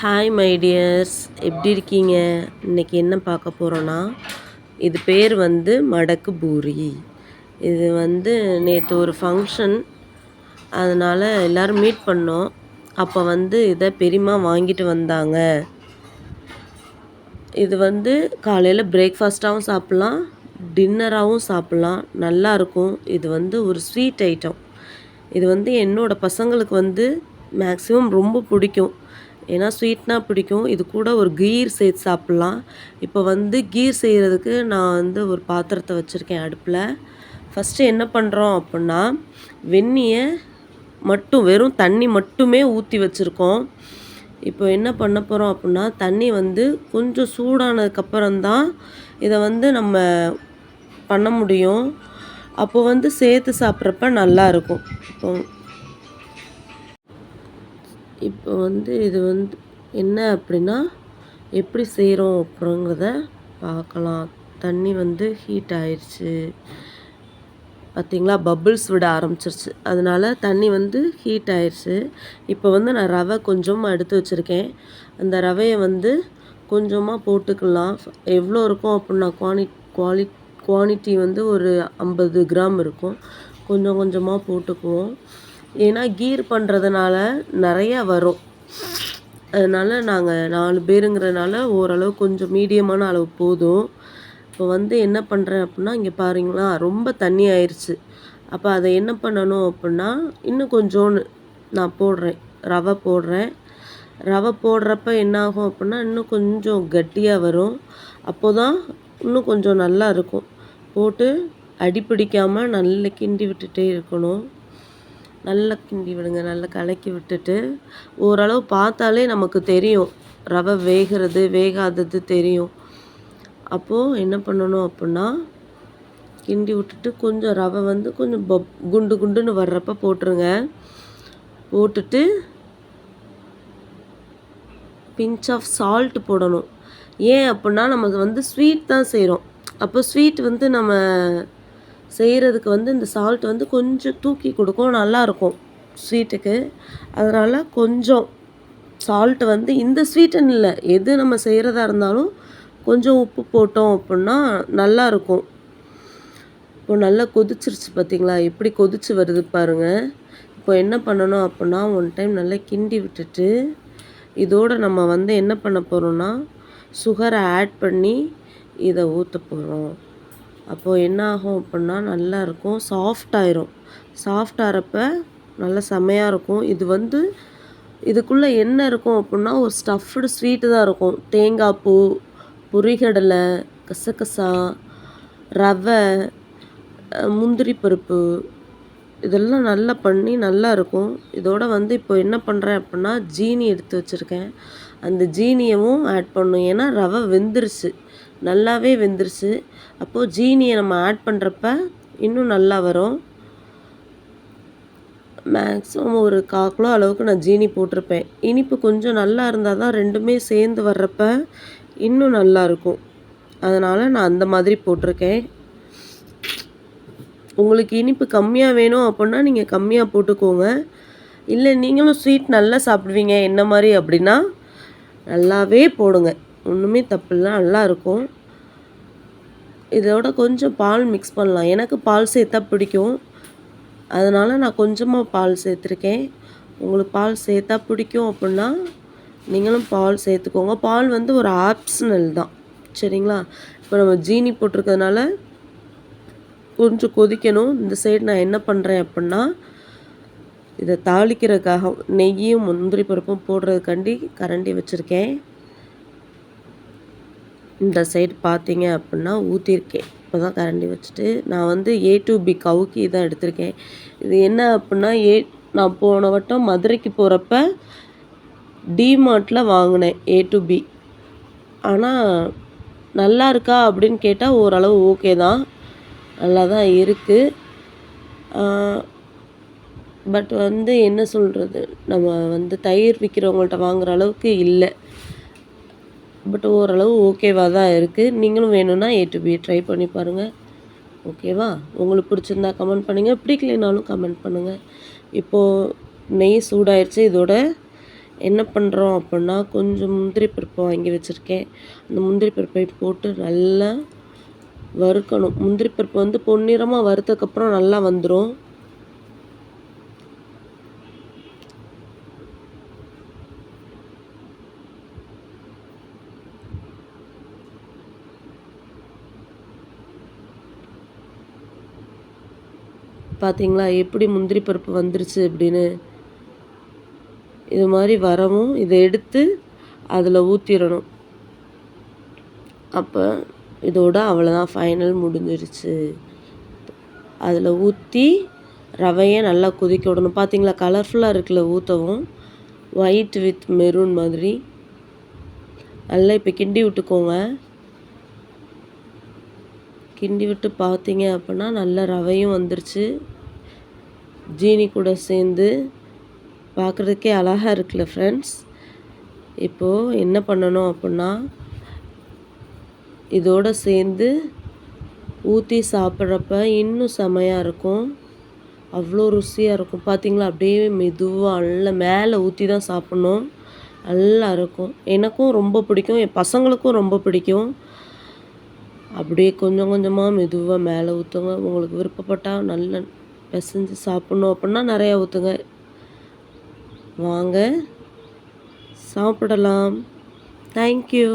Hi my tears, எப்படி இருக்கீங்க? இன்றைக்கி என்ன பார்க்க போகிறோன்னா, இது பேர் வந்து மடக்கு பூரி. இது வந்து நேற்று ஒரு ஃபங்க்ஷன், அதனால் எல்லோரும் மீட் பண்ணோம். அப்போ வந்து இதை பெரியம்மா வாங்கிட்டு வந்தாங்க. இது வந்து காலையில் பிரேக்ஃபாஸ்ட்டாகவும் சாப்பிட்லாம், டின்னராகவும் சாப்பிட்லாம், நல்லாயிருக்கும். இது வந்து ஒரு ஸ்வீட் ஐட்டம். இது வந்து என்னோடய பசங்களுக்கு வந்து மேக்ஸிமம் ரொம்ப பிடிக்கும். ஏன்னா ஸ்வீட்னால் பிடிக்கும். இது கூட ஒரு கீர் சேர்த்து சாப்பிட்லாம். இப்போ வந்து கீர் செய்கிறதுக்கு நான் வந்து ஒரு பாத்திரத்தை வச்சுருக்கேன் அடுப்பில். ஃபஸ்ட்டு என்ன பண்ணுறோம் அப்புடின்னா, வெந்நியை மட்டும் வெறும் தண்ணி மட்டுமே ஊற்றி வச்சுருக்கோம். இப்போ என்ன பண்ண போகிறோம் அப்புடின்னா, தண்ணி வந்து கொஞ்சம் சூடானதுக்கப்புறம்தான் இதை வந்து நம்ம பண்ண முடியும். அப்போ வந்து சேர்த்து சாப்பிட்றப்ப நல்லாயிருக்கும். இப்போ வந்து இது வந்து என்ன அப்படின்னா, எப்படி செய்கிறோம் அப்படிங்கிறத பார்க்கலாம். தண்ணி வந்து ஹீட் ஆயிடுச்சு பார்த்தீங்களா, பபிள்ஸ் விட ஆரம்பிச்சிருச்சு. அதனால தண்ணி வந்து ஹீட் ஆயிடுச்சு. இப்போ வந்து நான் ரவை கொஞ்சமாக எடுத்து வச்சுருக்கேன். அந்த ரவையை வந்து கொஞ்சமாக போட்டுக்கலாம். எவ்வளோ இருக்கும் அப்படின்னா, குவான்டிட்டி வந்து ஒரு 50 கிராம் இருக்கும். கொஞ்சம் கொஞ்சமாக போட்டுக்குவோம். ஏன்னா கீர் பண்ணுறதுனால நிறையா வரும். அதனால் நாங்கள் 4 பேருங்கிறதுனால ஓரளவு கொஞ்சம் மீடியமான அளவு போதும். இப்போ வந்து என்ன பண்ணுறேன் அப்புடின்னா, இங்கே பாருங்களா ரொம்ப தண்ணி ஆயிடுச்சு. அப்போ அதை என்ன பண்ணணும் அப்புடின்னா, இன்னும் கொஞ்சோன்னு நான் போடுறேன், ரவை போடுறேன். ரவை போடுறப்ப என்னாகும் அப்புடின்னா, இன்னும் கொஞ்சம் கட்டியாக வரும். அப்போ தான் இன்னும் கொஞ்சம் நல்லா இருக்கும். போட்டு அடி பிடிக்காமல் நல்லா கிண்டி விட்டுட்டே இருக்கணும். நல்லா கிண்டி விடுங்க, நல்லா கலக்கி விட்டுட்டு, ஓரளவு பார்த்தாலே நமக்கு தெரியும் ரவை வேகிறது வேகாதது தெரியும். அப்போது என்ன பண்ணணும் அப்புடின்னா, கிண்டி விட்டுட்டு கொஞ்சம் ரவை வந்து கொஞ்சம் குண்டு குண்டுன்னு வர்றப்ப போட்டுருங்க. போட்டுட்டு பிஞ்ச் ஆஃப் சால்ட் போடணும். ஏன் அப்புடின்னா, நமக்கு வந்து ஸ்வீட் தான் செய்கிறோம். அப்போ ஸ்வீட் வந்து நம்ம செய்கிறதுக்கு வந்து இந்த சால்ட் வந்து கொஞ்சம் தூக்கி கொடுக்கும், நல்லாயிருக்கும் ஸ்வீட்டுக்கு. அதனால் கொஞ்சம் சால்ட்டு வந்து இந்த ஸ்வீட்டுன்னு இல்லை, எது நம்ம செய்கிறதா இருந்தாலும் கொஞ்சம் உப்பு போட்டோம் அப்புடின்னா நல்லாயிருக்கும். இப்போ நல்லா கொதிச்சிருச்சு பார்த்தீங்களா, எப்படி கொதிச்சு வருது பாருங்கள். இப்போ என்ன பண்ணணும் அப்புடின்னா, ஒன் டைம் நல்லா கிண்டி விட்டுட்டு, இதோடு நம்ம வந்து என்ன பண்ண போகிறோன்னா, சுகரை ஆட் பண்ணி இதை ஊற்ற போகிறோம். அப்போது என்ன ஆகும் அப்புடின்னா, நல்லாயிருக்கும், சாஃப்ட் ஆயிரும். சாஃப்ட் ஆகிறப்ப நல்லா செம்மையாக இருக்கும். இது வந்து இதுக்குள்ளே என்ன இருக்கும் அப்புடின்னா, ஒரு ஸ்டஃப்டு ஸ்வீட்டு தான் இருக்கும். தேங்காய் பூ, பொரிகடலை, கசகசா, ரவை, முந்திரி பருப்பு, இதெல்லாம் நல்லா பண்ணி நல்லாயிருக்கும். இதோட வந்து இப்போ என்ன பண்ணுறேன் அப்புடின்னா, ஜீனி எடுத்து வச்சுருக்கேன். அந்த ஜீனியவும் ஆட் பண்ணணும். ஏன்னா ரவை வெந்துருச்சு, நல்லாவே வெந்துருச்சு. அப்போது ஜீனியை நம்ம ஆட் பண்ணுறப்ப இன்னும் நல்லா வரும். மேக்ஸிமம் ஒரு 1/4 கிலோ அளவுக்கு நான் ஜீனி போட்டிருப்பேன். இனிப்பு கொஞ்சம் நல்லா இருந்தால் தான் ரெண்டுமே சேர்ந்து வர்றப்ப இன்னும் நல்லாயிருக்கும். அதனால் நான் அந்த மாதிரி போட்டிருக்கேன். உங்களுக்கு இனிப்பு கம்மியாக வேணும் அப்புடின்னா நீங்கள் கம்மியாக போட்டுக்கோங்க. இல்லை நீங்களும் ஸ்வீட் நல்லா சாப்பிடுவீங்க என்ன மாதிரி அப்படின்னா நல்லாவே போடுங்க, ஒன்றுமே தப்பில்லை, நல்லாயிருக்கும். இதோட கொஞ்சம் பால் மிக்ஸ் பண்ணலாம். எனக்கு பால் சேர்த்தா பிடிக்கும், அதனால் நான் கொஞ்சமாக பால் சேர்த்துருக்கேன். உங்களுக்கு பால் சேர்த்தா பிடிக்கும் அப்புடின்னா நீங்களும் பால் சேர்த்துக்கோங்க. பால் வந்து ஒரு ஆப்ஷனல் தான், சரிங்களா. இப்போ நம்ம ஜீனி போட்டிருக்கிறதுனால கொஞ்சம் கொதிக்கணும். இந்த சைடு நான் என்ன பண்ணுறேன் அப்புடின்னா, இதை தாளிக்கிறதுக்காக நெய்யும் முந்திரி பருப்பும் போடுறதுக்காண்டி கரண்டி வச்சுருக்கேன். இந்த சைடு பார்த்தீங்க அப்புடின்னா ஊற்றிருக்கேன். இப்போ தான் கரண்டி வச்சுட்டு நான் வந்து A to B கவுக்கி தான் எடுத்திருக்கேன். இது என்ன அப்புடின்னா, நான் போன வட்டம் மதுரைக்கு போகிறப்ப டிமார்ட்டில் வாங்கினேன் A to B. ஆனால் நல்லா இருக்கா அப்படின்னு கேட்டால் ஓரளவு ஓகே தான், நல்லா தான் இருக்குது. பட் வந்து என்ன சொல்கிறது, நம்ம வந்து தயிர் விற்கிறவங்கள்ட்ட வாங்குகிற அளவுக்கு இல்லை. பட் ஓரளவு ஓகேவாக தான் இருக்குது. நீங்களும் வேணும்னா A to B ட்ரை பண்ணி பாருங்கள், ஓகேவா. உங்களுக்கு பிடிச்சிருந்தா கமெண்ட் பண்ணுங்கள், பிடிக்கலைனாலும் கமெண்ட் பண்ணுங்கள். இப்போது நெய் சூடாயிடுச்சு. இதோட என்ன பண்ணுறோம் அப்படின்னா, கொஞ்சம் முந்திரி பருப்பு வாங்கி வச்சுருக்கேன். அந்த முந்திரி பருப்பை போட்டு நல்லா வறுக்கணும். முந்திரி பருப்பு வந்து பொன்னிறமா வறுத்ததுக்கப்புறம் நல்லா வந்துரும். பார்த்தீங்களா? எப்படி முந்திரி பருப்பு வந்துருச்சு அப்படின்னு. இது மாரி வரவும் இத எடுத்து அதில ஊத்திரணும். அப்ப இதோட அவ்வளோதான் ஃபைனல் முடிஞ்சிருச்சு. அதில ஊத்தி ரவைய நல்லா கொதிக்க விடணும். பார்த்தீங்களா? கலர்ஃபுல்லா இருக்குல்ல ஊத்தவும். ஒயிட் வித் மெரூன் மாதிரி. நல்லா இப்ப கிண்டி விட்டுக்கோங்க. கிண்டி விட்டு பார்த்தீங்க அப்படின்னா, நல்லா ரவையும் வந்துருச்சு. ஜீனி கூட சேர்ந்து பார்க்குறதுக்கே அழகா இருக்குல்ல ஃப்ரெண்ட்ஸ். இப்போது என்ன பண்ணணும் அப்படின்னா, இதோட சேர்ந்து ஊற்றி சாப்பிட்றப்ப இன்னும் செமையா இருக்கும். அவ்வளோ ருசியாக இருக்கும். பார்த்தீங்களா? அப்படியே மெதுவா நல்லா மேலே ஊற்றி தான் சாப்பிட்ணும். நல்லா இருக்கும். எனக்கும் ரொம்ப பிடிக்கும். என் பசங்களுக்கும் ரொம்ப பிடிக்கும். அப்படியே கொஞ்சம் கொஞ்சமாக மெதுவா மேலே ஊற்றுங்க. உங்களுக்கு விருப்பப்பட்டா நல்லா பெசஞ்சு சாப்பிட்ணும் அப்படின்னா நிறையா ஊற்றுங்க. வாங்க சாப்பிடலாம். Thank you.